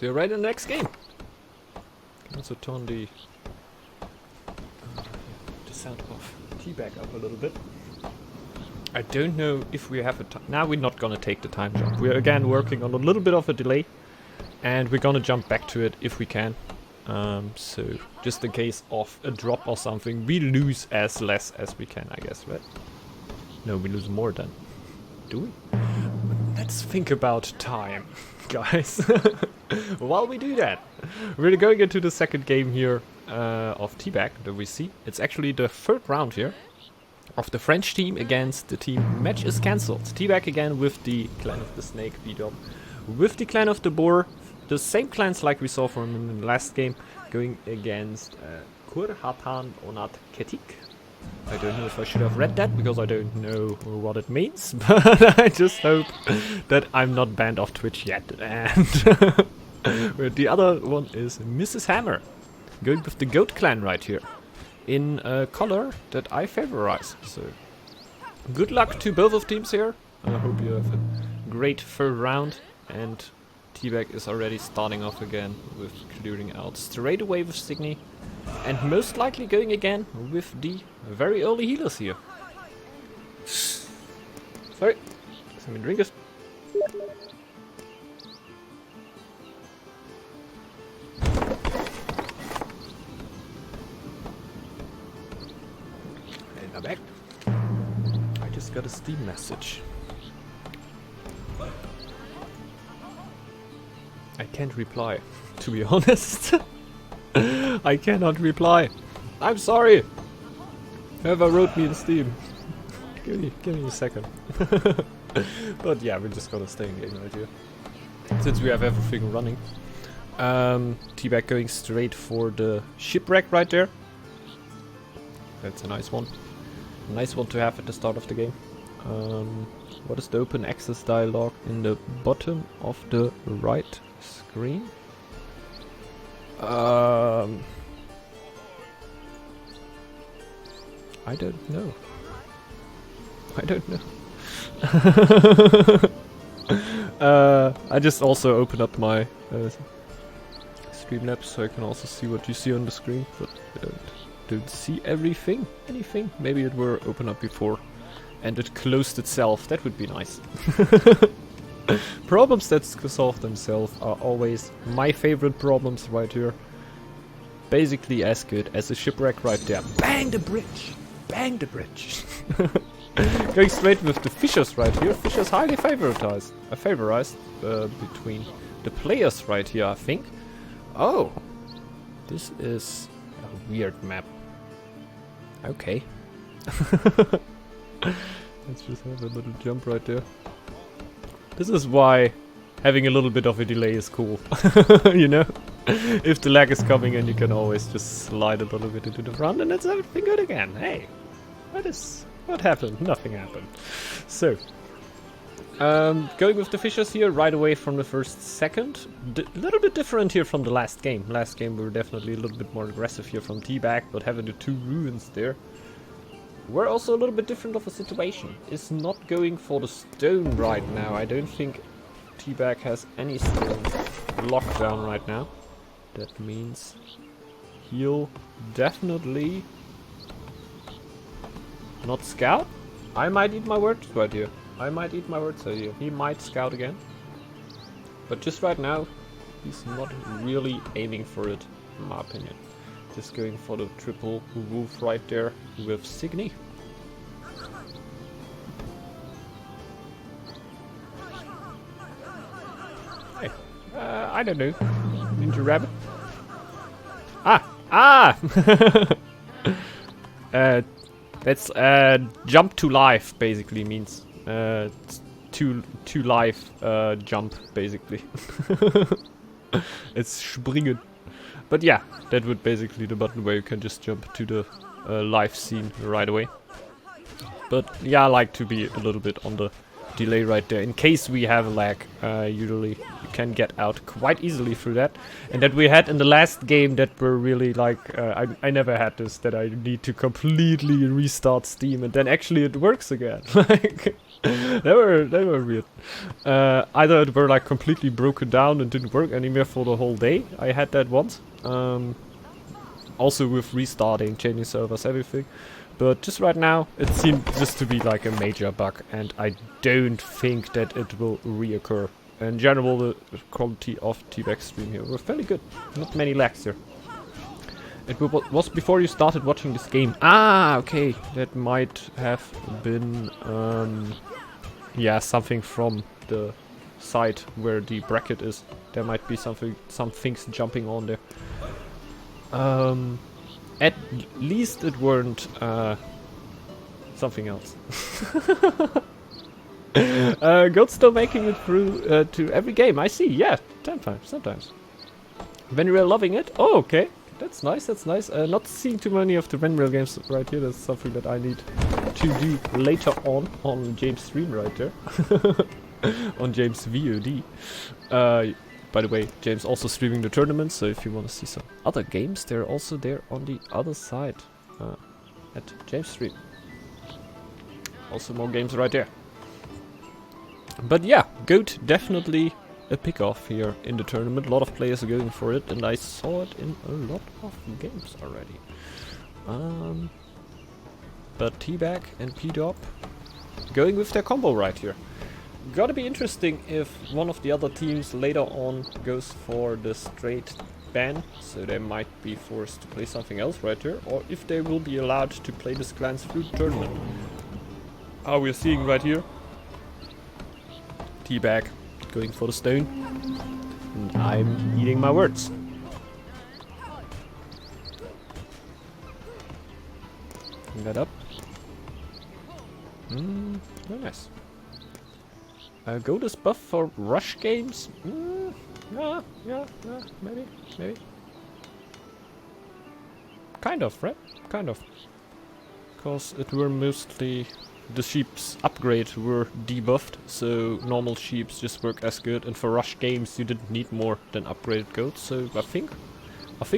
So you're right in the next game. Can also turn the sound of Teabag up a little bit. I don't know if we have a time. Now we're not gonna take the time jump. We're again working on a little bit of a delay. And we're gonna jump back to it if we can. So just in case of a drop or something, we lose as less as we can, I guess, right? No, we lose more than. Do we? Let's think about time, guys. While we do that, we're going into the second game here of Teabag that we see. It's actually the third round here of the French team against the team Match is cancelled. Teabag again with the Clan of the Snake beat up with the Clan of the Boar. The same clans like we saw from in the last game, going against Kur, Hatan, Onat, Ketik. I don't know if I should have read that, because I don't know what it means, but I just hope that I'm not banned off Twitch yet. And the other one is Mrs. Hammer, going with the Goat clan right here, in a color that I favorize. So, good luck to both of teams here. I hope you have a great third round, and Teabag is already starting off again with clearing out straight away with Signy, and most likely going again with the very early healers here. Sorry, let me drink it. And I'm back. I just got a Steam message. I can't reply, to be honest. I cannot reply. I'm sorry. Whoever wrote me in Steam. Give me a second. But yeah, we're just gonna stay in game right here, since we have everything running. Teabag going straight for the shipwreck right there. That's a nice one. Nice one to have at the start of the game. What is the open access dialog in the bottom of the right screen? I don't know. I just also opened up my Streamlabs so I can also see what you see on the screen, but I don't see everything. Anything. Maybe it were open up before and it closed itself. That would be nice. Problems that solve themselves are always my favorite problems right here. Basically as good as a shipwreck right there. Bang the bridge! Bang the bridge! Going straight with the fishers right here. Fishers highly favorized between the players right here, I think. Oh! This is a weird map. Okay. Let's just have a little jump right there. This is why having a little bit of a delay is cool. You know? If the lag is coming in, you can always just slide a little bit into the front and it's everything good again. Hey! What happened? Nothing happened. So, going with the fishers here right away from the first second. A little bit different here from the last game. Last game we were definitely a little bit more aggressive here from Teabag, but having the two ruins there, we're also a little bit different of a situation. It's not going for the stone right now. I don't think Teabag has any stone locked down right now. That means he'll definitely not scout. I might eat my words right here. He might scout again. But just right now, he's not really aiming for it, in my opinion. Just going for the triple wolf right there with Signy. Hey, I don't know. Ninja rabbit. That's jump to life basically means to life jump basically. It's springen. But yeah, that would basically the button where you can just jump to the live scene right away. But yeah, I like to be a little bit on the delay right there in case we have a lag. Usually you can get out quite easily through that. And that we had in the last game that were really like, I never had this, that I need to completely restart Steam and then actually it works again. Like, They were weird. Either it were like completely broken down and didn't work anymore for the whole day. I had that once. Also with restarting, changing servers, everything. But just right now, it seemed just to be like a major bug, and I don't think that it will reoccur. In general, the quality of T-Back's stream here were fairly good. Not many lags here. It was before you started watching this game. Ah, okay. That might have been, yeah, something from the side where the bracket is. There might be some things jumping on there. At least it weren't something else. Goat's still making it through to every game. I see. Yeah, sometimes. Venreal loving it. Oh, okay. That's nice. That's nice. Not seeing too many of the Venreal games right here. That's something that I need to do later on James' stream right there. On James' VOD. By the way, James also streaming the tournament, so if you want to see some other games, they're also there on the other side at James' stream. Also more games right there. But yeah, Goat definitely a pick-off here in the tournament. A lot of players are going for it, and I saw it in a lot of games already. But T-Back and P-Dop going with their combo right here. Gotta be interesting if one of the other teams later on goes for the straight ban, so they might be forced to play something else right here, or if they will be allowed to play this clans through the tournament. We're seeing right here T-Back going for the stone, and I'm eating my words. Bring that up. Very nice. Go this buff for rush games? Yeah, maybe. Kind of, right? Kind of. Because it were mostly the sheep's upgrade were debuffed, so normal sheeps just work as good, and for rush games you didn't need more than upgraded goats, so I think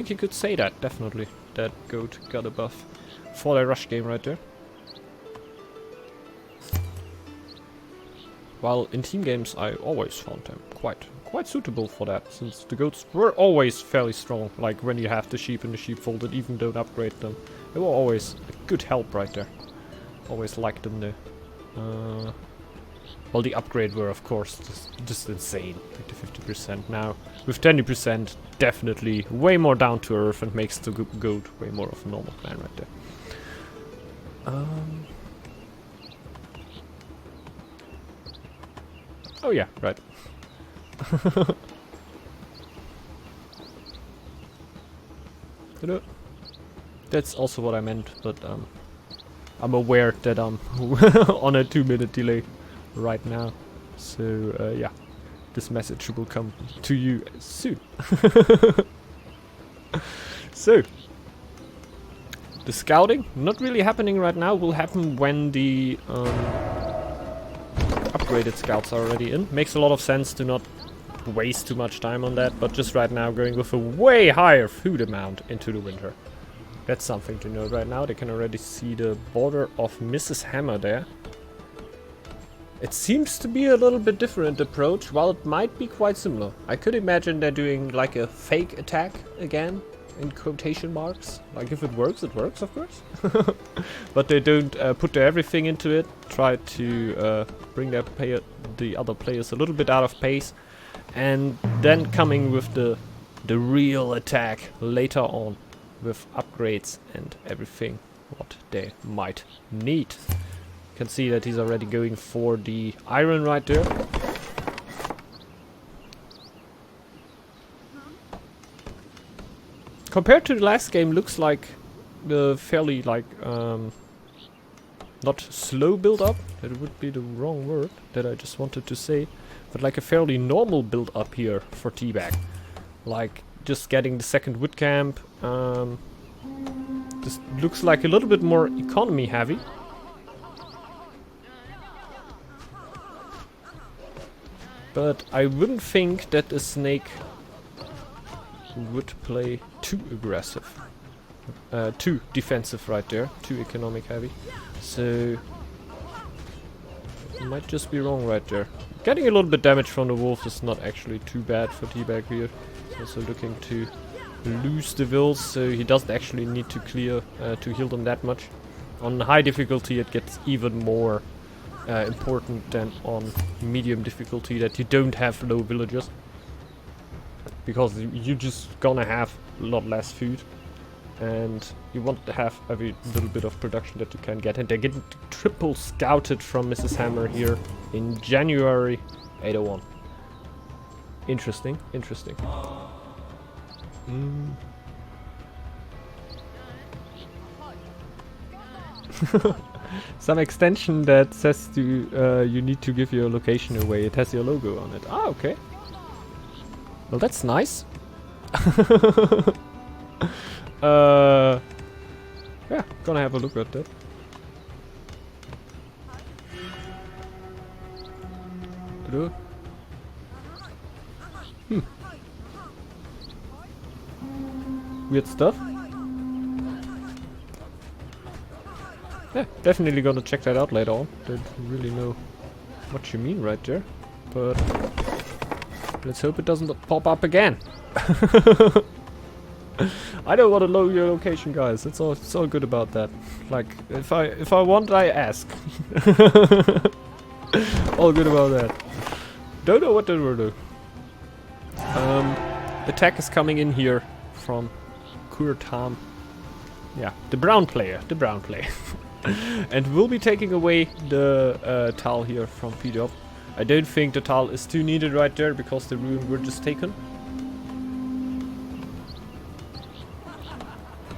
you could say that, definitely, that goat got a buff for the rush game right there. While in team games I always found them quite suitable for that, since the goats were always fairly strong, like when you have the sheep in the sheepfold that even don't upgrade them. They were always a good help right there. Always liked them there. Well, the upgrade were of course just insane, like the 50% now. With 20% definitely way more down to earth and makes the goat way more of a normal clan right there. Oh yeah, right. That's also what I meant, but I'm aware that I'm on a 2-minute delay right now. So yeah, this message will come to you soon. So, the scouting, not really happening right now, will happen when the upgraded scouts are already in. Makes a lot of sense to not waste too much time on that, but just right now going with a way higher food amount into the winter. That's something to note right now. They can already see the border of Mrs. Hammer there. It seems to be a little bit different approach, while it might be quite similar. I could imagine they're doing like a fake attack again, in quotation marks. Like if it works, of course. But they don't put their everything into it. Try to bring the other players a little bit out of pace, and then coming with the real attack later on with upgrades and everything what they might need. You can see that he's already going for the iron right there. Compared to the last game, looks like the fairly like not slow build up, that would be the wrong word that I just wanted to say, but like a fairly normal build up here for T-Back. Like just getting the second wood camp. This looks like a little bit more economy heavy. But I wouldn't think that a snake would play too aggressive. Too defensive right there. Too economic heavy. So I might just be wrong right there. Getting a little bit damage from the wolf is not actually too bad for Teabag here. He's also looking to lose the wills, so he doesn't actually need to clear to heal them that much. On high difficulty it gets even more important than on medium difficulty, that you don't have low villagers. Because you're just gonna have a lot less food. And you want to have every little bit of production that you can get. And they're getting triple scouted from Mrs. Hammer here in January 801. Interesting, interesting. Some extension that says to you need to give your location away. It has your logo on it. Ah, okay. Well, that's nice. Yeah, gonna have a look at that. Hello? Weird stuff. Yeah, definitely gonna check that out later on. Don't really know what you mean right there, but let's hope it doesn't pop up again. I don't want to know your location, guys. It's all good about that. Like, if I want, I ask. All good about that. Don't know what they will do. Attack is coming in here from Kurtam. Yeah, the brown player. And we'll be taking away the Tal here from P-Dop. I don't think the Tal is too needed right there because the ruin were just taken.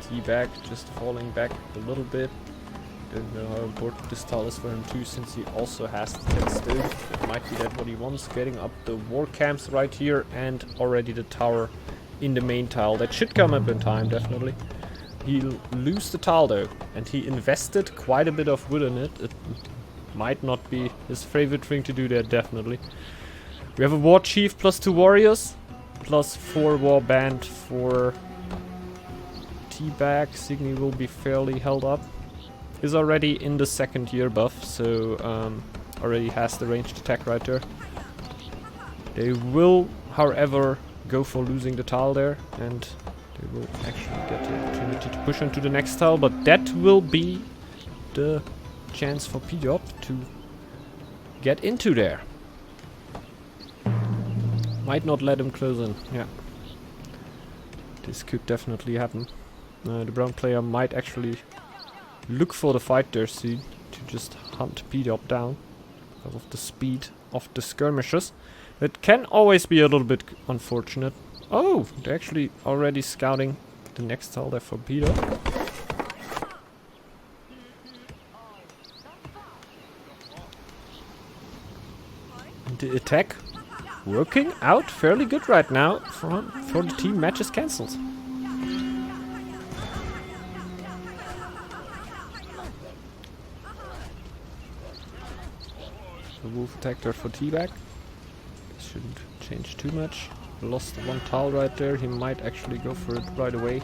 Teabag just falling back a little bit. Don't know how important this Tal is for him too, since he also has the 10 stone. It might be that what he wants. Getting up the war camps right here and already the tower in the main tile. That should come up in time, definitely. He'll lose the tile though, and he invested quite a bit of wood in it. It might not be his favorite thing to do there, definitely. We have a war chief plus 2 warriors, plus 4 war band for Teabag. Signy will be fairly held up. Is already in the 2nd year buff, so already has the ranged attack right there. They will, however, go for losing the tile there, and they will actually get the opportunity to push on to the next tile, but that will be the chance for P-Dop to get into there. Might not let him close in, yeah. This could definitely happen. The brown player might actually look for the fight there soon to just hunt P-Dop down because of the speed of the skirmishes. It can always be a little bit unfortunate. Oh, they're actually already scouting the next tile there for P-Dop. The attack working out fairly good right now for the team. Matches cancelled. The wolf attack there for Teabag. Shouldn't change too much. Lost one tile right there. He might actually go for it right away.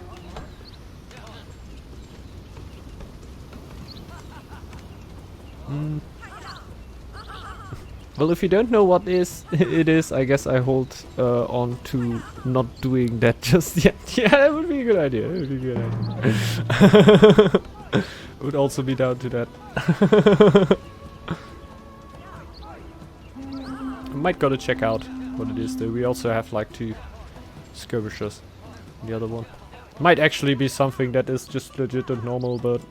Well, if you don't know what it is, I guess I hold on to not doing that just yet. Yeah, that would be a good idea. That would be a good idea. Would also be down to that. Might gotta check out what it is though. We also have like 2 skirmishers. The other one might actually be something that is just legit and normal, but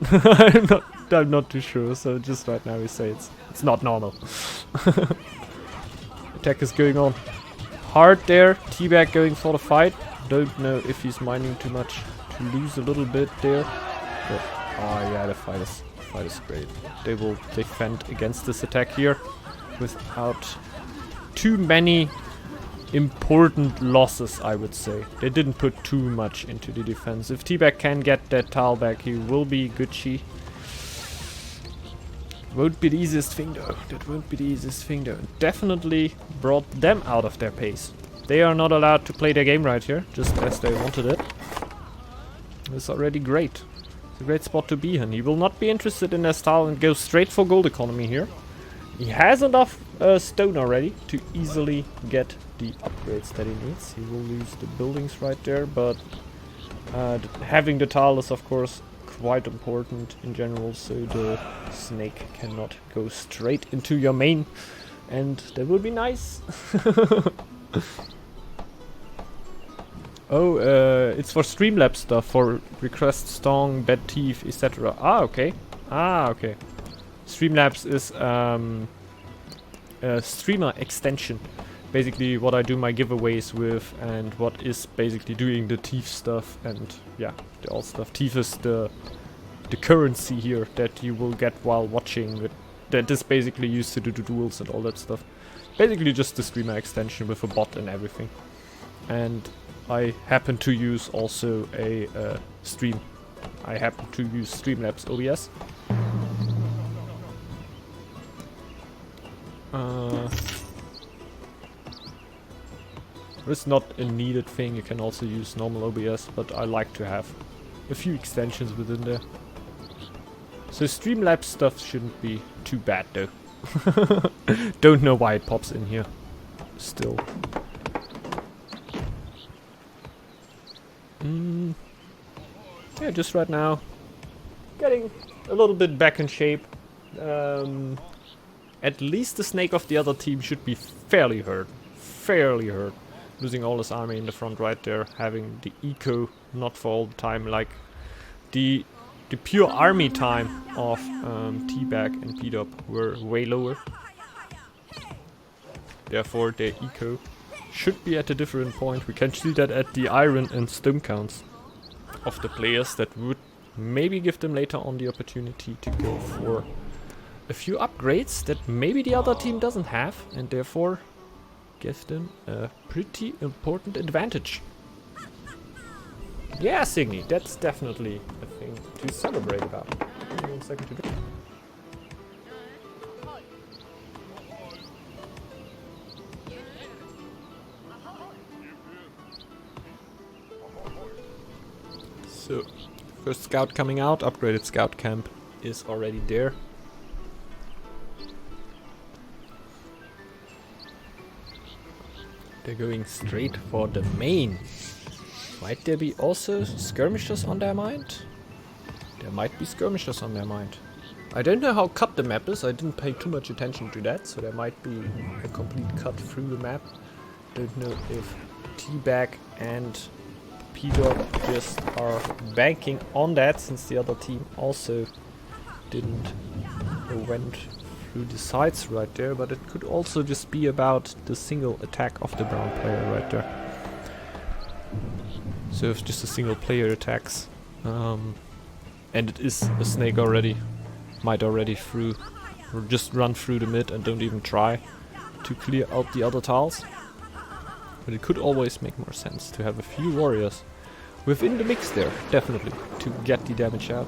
I'm not too sure. So just right now we say it's not normal. Attack is going on hard there. Teabag going for the fight. Don't know if he's minding too much to lose a little bit there. But oh yeah, the fight is great. They will defend against this attack here without too many important losses, I would say. They didn't put too much into the defense. If Teabag can get that tile back, he will be Gucci. Won't be the easiest thing though. That won't be the easiest thing though. Definitely brought them out of their pace. They are not allowed to play their game right here, just as they wanted it. It's already great. It's a great spot to be in. He will not be interested in their style and go straight for gold economy here. He has enough stone already to easily get the upgrades that he needs. He will lose the buildings right there, but having the tile is of course quite important in general, so the snake cannot go straight into your main, and that would be nice. Oh, it's for Streamlabs stuff, for request strong, bad teeth, etc. Ah, okay. Ah, okay. Streamlabs is a streamer extension. Basically what I do my giveaways with, and what is basically doing the teeth stuff, and yeah, the all stuff. Teeth is the currency here that you will get while watching. That is basically used to do the duels and all that stuff. Basically just the streamer extension with a bot and everything. And I happen to use also a stream. I happen to use Streamlabs OBS. It's not a needed thing, you can also use normal OBS, but I like to have a few extensions within there. So Streamlabs stuff shouldn't be too bad though. Don't know why it pops in here. Still. Yeah, just right now. Getting a little bit back in shape. At least the snake of the other team should be fairly hurt. Fairly hurt. Losing all his army in the front right there. Having the eco not for all the time. Like the pure army time of T-Bag and P-Dub were way lower. Therefore their eco should be at a different point. We can see that at the iron and stone counts of the players. That would maybe give them later on the opportunity to go for a few upgrades that maybe the other team doesn't have, and therefore give them a pretty important advantage. Yeah, Signy, that's definitely a thing to celebrate about. Give me 1 second to do. So, first scout coming out, upgraded scout camp is already there. They're going straight for the main. Might there be also skirmishers on their mind? There might be skirmishers on their mind. I don't know how cut the map is, I didn't pay too much attention to that, so there might be a complete cut through the map. Don't know if T-Bag and P-Dog just are banking on that, since the other team also didn't went through the sides right there, but it could also just be about the single attack of the brown player right there. So if just a single player attacks, and it is a snake already, might already through, or just run through the mid and don't even try to clear out the other tiles. But it could always make more sense to have a few warriors within the mix there, definitely, to get the damage out.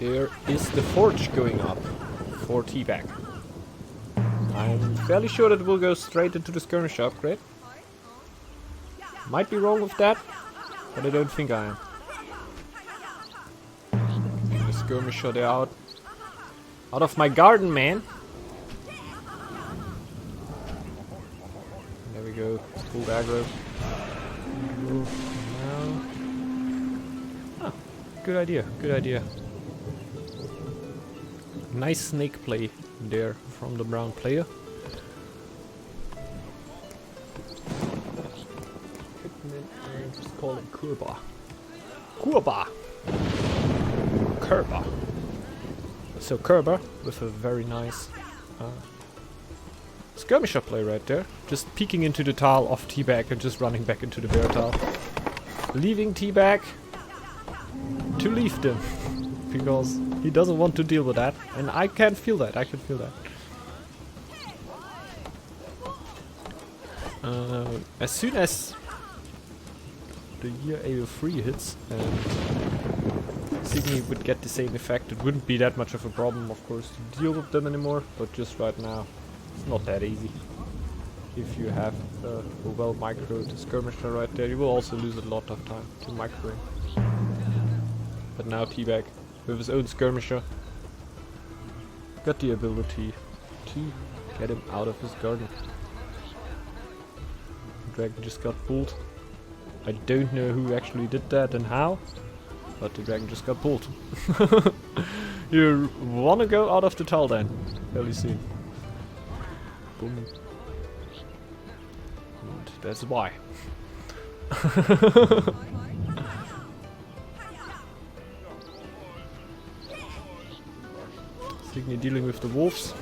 There is the forge going up for T-Bag. I'm fairly sure that it will go straight into the skirmisher upgrade. Might be wrong with that, but I don't think I am. The skirmisher, they're out. Out of my garden, man! There we go, full aggro. Ah, good idea, good idea. Nice snake play there from the brown player. Just call it Kurba. Kurba! Kurba. So Kurba with a very nice skirmisher play right there. Just peeking into the tile of T-Bag and just running back into the bear tile. Leaving T-Bag to leave them. Because he doesn't want to deal with that. And I can feel that, I can feel that. As soon as the year AO3 hits and Signy would get the same effect, it wouldn't be that much of a problem, of course, to deal with them anymore, but just right now, it's not that easy. If you have a well microed skirmisher right there, you will also lose a lot of time to micro. But now Teabag, with his own skirmisher, got the ability to get him out of his garden. The dragon just got pulled. I don't know who actually did that and how, but the dragon just got pulled. You wanna go out of the tile then, fairly soon. Boom. And that's why. Signy dealing with the wolves.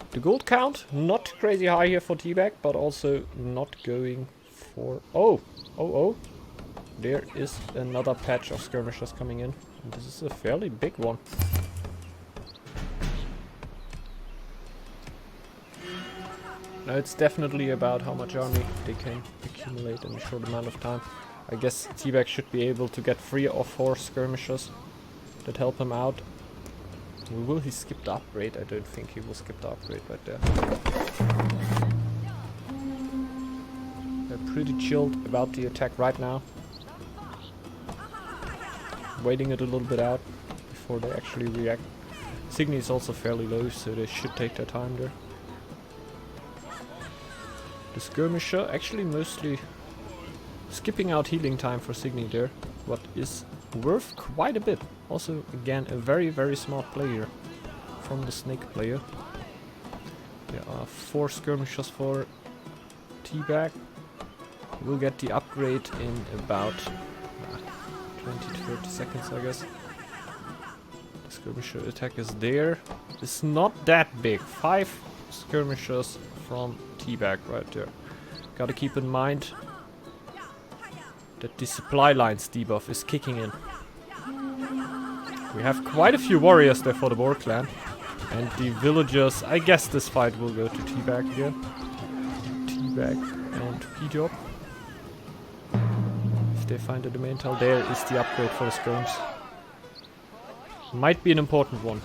The gold count, not crazy high here for Teabag, but also not going for... Oh! There is another patch of skirmishers coming in. And this is a fairly big one. Now it's definitely about how much army they can accumulate in a short amount of time. I guess Teabag should be able to get 3 or 4 skirmishers that help him out. Will he skip the upgrade? I don't think he will skip the upgrade right there. They're pretty chilled about the attack right now. Waiting it a little bit out before they actually react. Signy is also fairly low, so they should take their time there. The skirmisher actually mostly skipping out healing time for Signy there, what is worth quite a bit. Also, again, a very, very smart player from the snake player. There are 4 skirmishers for Teabag. We'll get the upgrade in about 20 to 30 seconds, I guess. The skirmisher attack is there. It's not that big. 5 skirmishers from Teabag right there. Gotta keep in mind that the supply lines debuff is kicking in. We have quite a few warriors there for the Boar clan. And the villagers, I guess this fight will go to Teabag here. Teabag and P-Job. If they find the domain tile, there is the upgrade for the skirms. Might be an important one,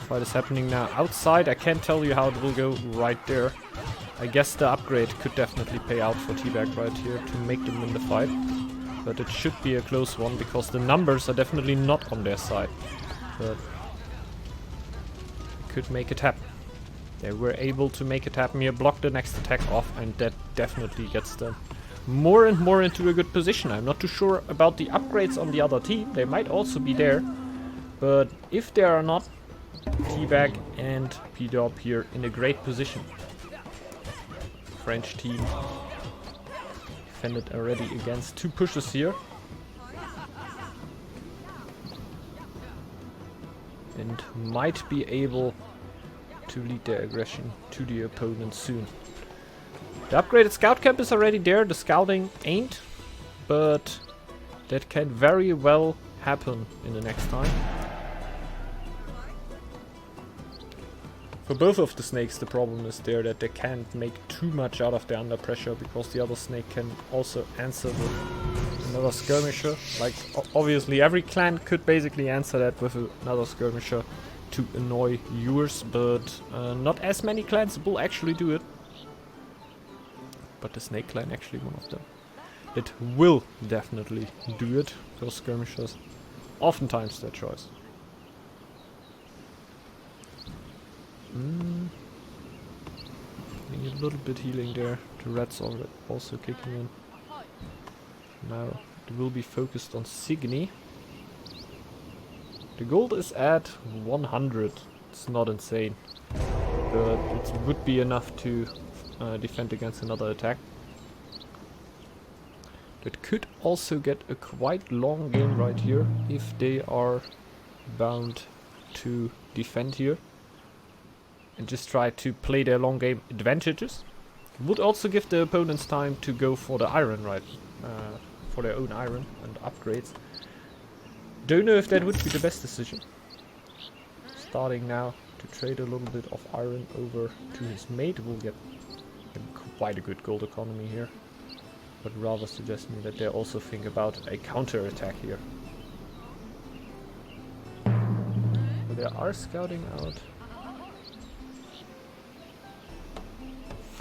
Fight is happening now outside. I can't tell you how it will go right there. I guess the upgrade could definitely pay out for Teabag right here to make them win the fight. But it should be a close one because the numbers are definitely not on their side. But could make it happen. They were able to make it happen here, block the next attack off, and that definitely gets them more and more into a good position. I'm not too sure about the upgrades on the other team. They might also be there. But if they are not, Teabag and P-Dob here in a great position. French team defended already against 2 pushes here. And might be able to lead their aggression to the opponent soon. The upgraded scout camp is already there. The scouting ain't, but that can very well happen in the next time. For both of the snakes, the problem is there that they can't make too much out of the under pressure because the other snake can also answer with another skirmisher. Like, obviously every clan could basically answer that with another skirmisher to annoy yours, but not as many clans will actually do it. But the snake clan actually one of them. It will definitely do it, those skirmishers. Oftentimes their choice. Need a little bit healing there. The rats are also kicking in. Now it will be focused on Signy. The gold is at 100. It's not insane, but it would be enough to defend against another attack. That could also get a quite long game right here if they are bound to defend here and just try to play their long game advantages. Would also give the opponents time to go for the iron, right? For their own iron and upgrades. Don't know if that would be the best decision. Starting now to trade a little bit of iron over to his mate will get quite a good gold economy here. But rather suggest me that they also think about a counter attack here. But they are scouting out.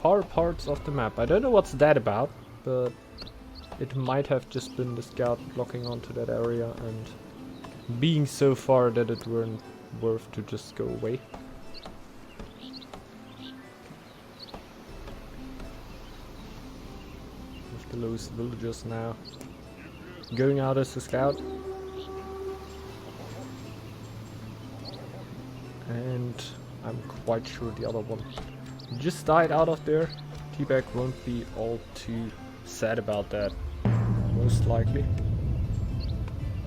far parts of the map. I don't know what's that about, but it might have just been the scout locking onto that area and being so far that it weren't worth to just go away. With the lowest villagers now going out as a scout. And I'm quite sure the other one just died out of there. T-Bag won't be all too sad about that, most likely.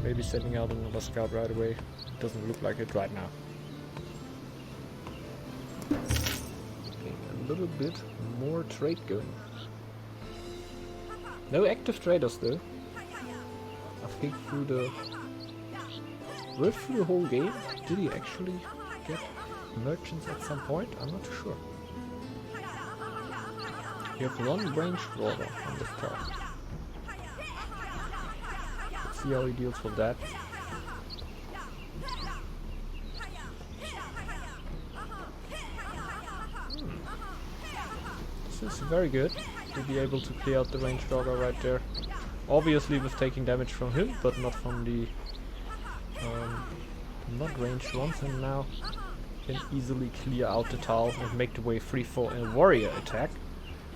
Maybe sending out another scout right away. Doesn't look like it right now. Okay, a little bit more trade going. No active traders though. I think through the whole game, did he actually get merchants at some point? I'm not too sure. You have one range order on this tower. Let's see how he deals with that. This is very good to be able to clear out the range dogger right there. Obviously with taking damage from him, but not from the not ranged ones, and now can easily clear out the tile and make the way free for a warrior attack.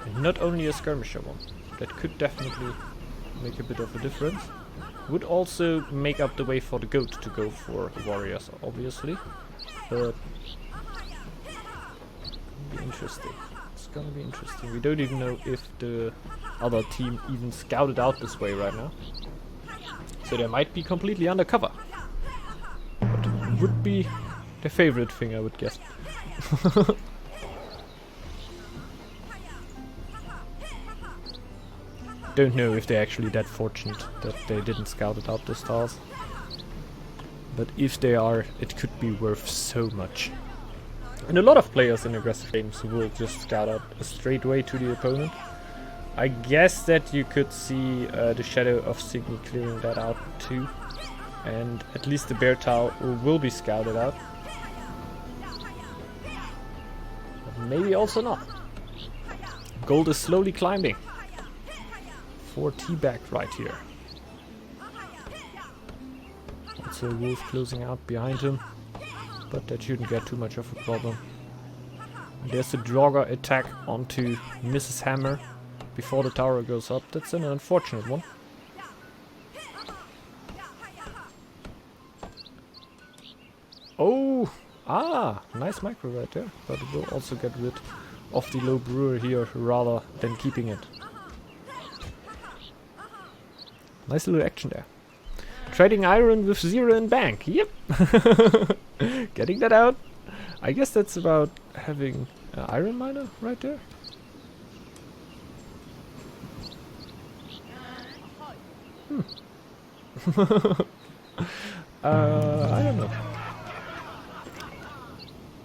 And not only a skirmisher one. That could definitely make a bit of a difference. Would also make up the way for the goat to go for warriors, obviously. But it'll be interesting. It's gonna be interesting. We don't even know if the other team even scouted out this way right now. So they might be completely undercover. But it would be their favorite thing, I would guess. Don't know if they're actually that fortunate that they didn't scout it out the stars. But if they are, it could be worth so much. And a lot of players in aggressive games will just scout out a straight way to the opponent. I guess that you could see the shadow of Signy clearing that out too. And at least the bear tile will be scouted out. But maybe also not. Gold is slowly climbing. 4 T-Bag right here. Also a wolf closing out behind him, but that shouldn't get too much of a problem. And there's a Draugr attack onto Mrs. Hammer before the tower goes up. That's an unfortunate one. Oh! Ah! Nice micro right there, but it will also get rid of the low brewer here rather than keeping it. Nice little action there. Trading iron with 0 in bank. Yep. Getting that out. I guess that's about having an iron miner right there. I don't know.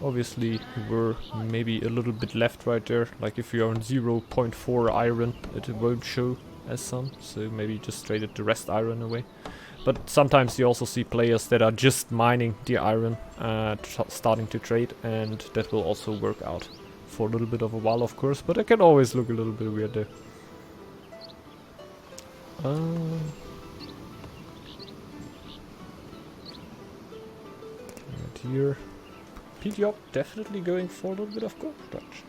Obviously, we're maybe a little bit left right there. Like if you're on 0.4 iron, it won't show as some, so maybe just traded the rest iron away. But sometimes you also see players that are just mining the iron, starting to trade, and that will also work out for a little bit of a while, of course, but it can always look a little bit weird there. Right here. Pidgeot definitely going for a little bit of gold production.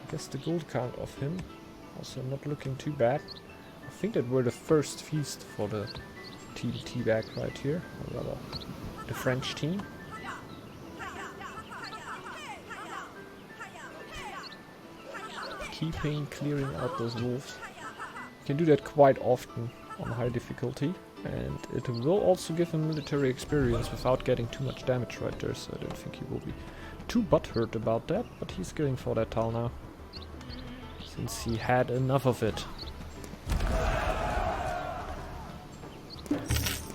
I guess the gold count of him also not looking too bad. I think that were the first feast for the Team T-Bag right here, or rather the French team. Clearing out those wolves. You can do that quite often on high difficulty, and it will also give him military experience without getting too much damage right there, so I don't think he will be too butthurt about that, but he's going for that tile now. Since he had enough of it.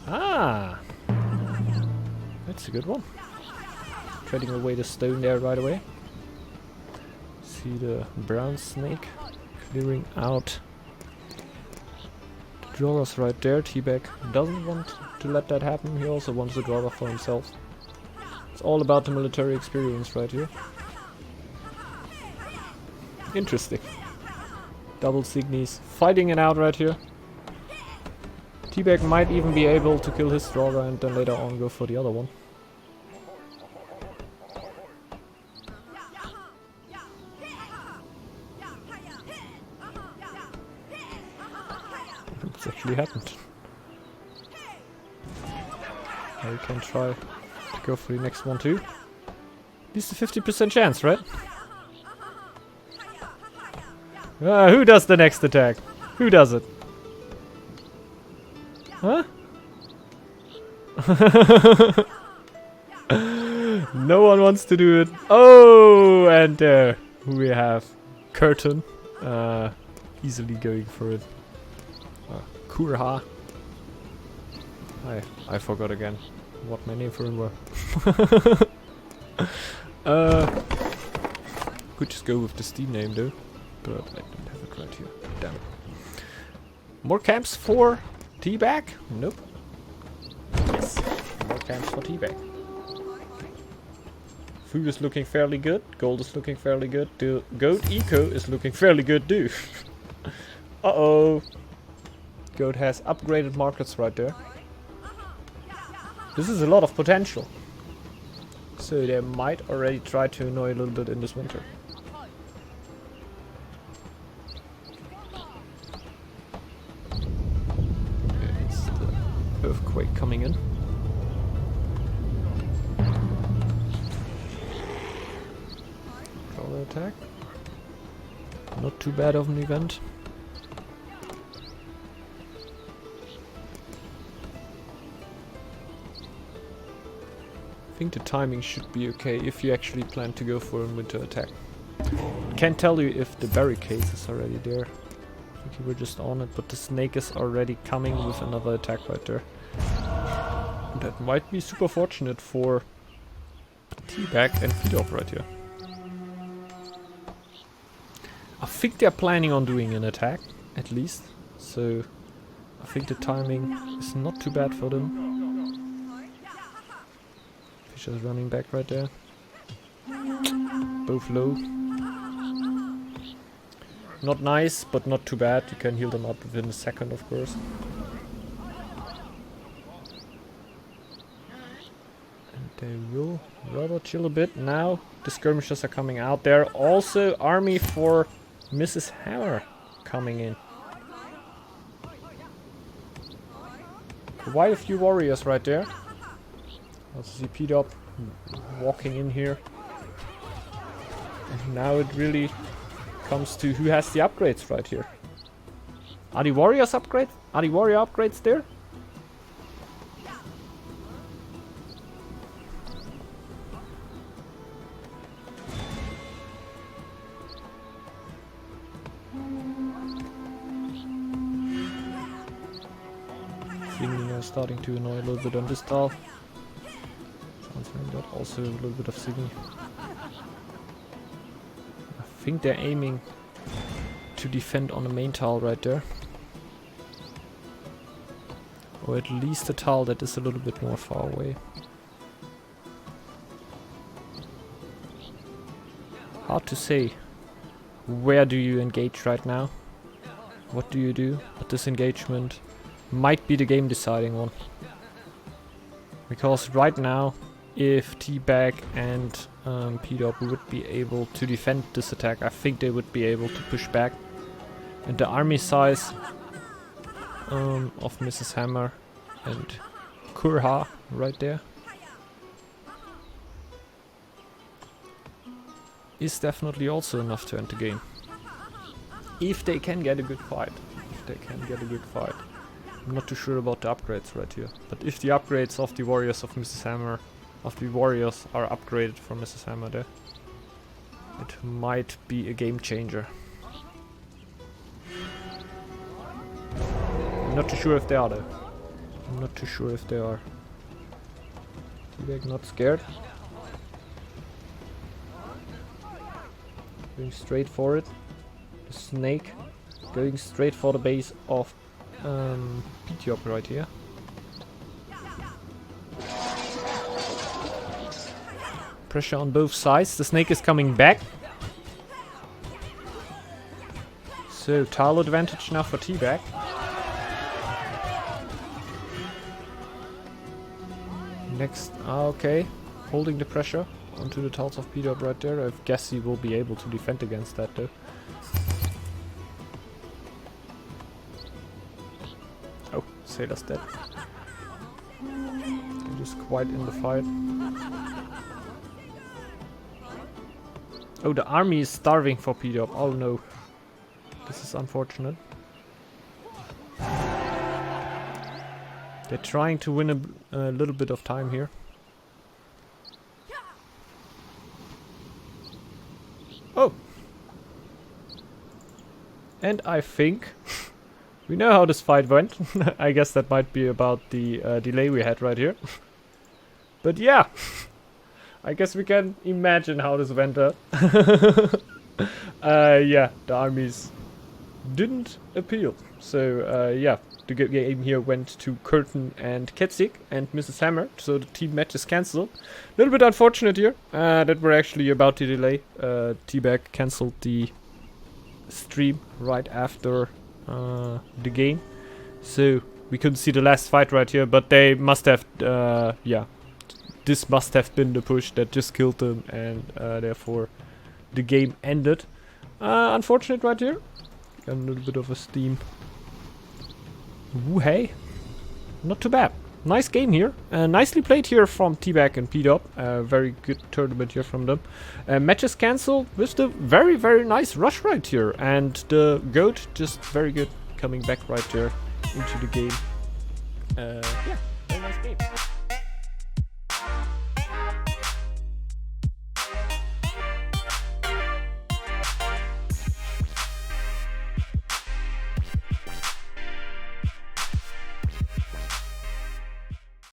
Ah! That's a good one. Trading away the stone there right away. See the brown snake clearing out the Draugrs right there. T-Bag doesn't want to let that happen. He also wants the Draugr for himself. It's all about the military experience right here. Interesting. Double Signies fighting it out right here. T-Bag might even be able to kill his Draugr and then later on go for the other one. It's actually happened. Now you can try to go for the next one too. At least a 50% chance, right? Who does the next attack? Who does it? Huh? No one wants to do it. Oh, and there we have Curtain easily going for it. Kurha. I forgot again what my name for him were. Could just go with the Steam name though, but I don't have it right here. Damn it. More camps for T-Bag? Nope. Yes, more camps for T-Bag. Food is looking fairly good. Gold is looking fairly good. The Goat Eco is looking fairly good too. Uh-oh. Goat has upgraded markets right there. This is a lot of potential. So they might already try to annoy a little bit in this winter. It's the earthquake coming in. Draw the attack. Not too bad of an event. I think the timing should be okay if you actually plan to go for a winter attack. Can't tell you if the barricade is already there. I think you were just on it, but the snake is already coming with another attack right there. That might be super fortunate for T-Bag and P-Dop right here. I think they're planning on doing an attack, at least. So I think the timing is not too bad for them. Just running back right there. Both low. Not nice, but not too bad. You can heal them up within a second, of course. And they will rather chill a bit. Now the skirmishers are coming out there. Also, army for Mrs. Hammer coming in. Quite a few warriors right there. Also see P-Dop walking in here. And now it really comes to who has the upgrades right here. Are the warriors upgrades? Are the warrior upgrades there? Signy are starting to annoy a little bit on this tile. That also a little bit of Signy. I think they're aiming to defend on the main tile right there. Or at least a tile that is a little bit more far away. Hard to say. Where do you engage right now? What do you do? But this engagement might be the game deciding one. Because right now, if T-Bag and P-Dop would be able to defend this attack, I think they would be able to push back. And the army size of Mrs. Hammer and Kurha right there is definitely also enough to end the game. If they can get a good fight. I'm not too sure about the upgrades right here. But if the upgrades of the warriors of Mrs. Hammer are upgraded from Mrs. Hammer there, it might be a game changer. I'm not too sure if they are though. T-Bag not scared. Going straight for it. The snake going straight for the base of P-Dop right here. Pressure on both sides. The snake is coming back. So, tile advantage now for T-Bag. Next, okay. Holding the pressure onto the tiles of P-Dub right there. I guess he will be able to defend against that though. Oh, Sailor's dead. They're just quite in the fight. Oh, the army is starving for P-Dub. Oh no. This is unfortunate. They're trying to win a little bit of time here. Oh! And I think we know how this fight went. I guess that might be about the delay we had right here. But yeah! I guess we can imagine how this went. Yeah, the armies didn't appeal. So yeah, the game here went to Curtin and Ketzig and Mrs. Hammer. So the team match is cancelled. A little bit unfortunate here that we're actually about to delay. T-Bag cancelled the stream right after the game. So we couldn't see the last fight right here, but they must have, yeah. This must have been the push that just killed them, and therefore the game ended. Unfortunate right here. Got a little bit of a steam. Woo hey. Not too bad. Nice game here. Nicely played here from T-Bag and P-Dub. Very good tournament here from them. Matches cancelled with the very, very nice rush right here. And the GOAT just very good coming back right there into the game. Yeah, very nice game.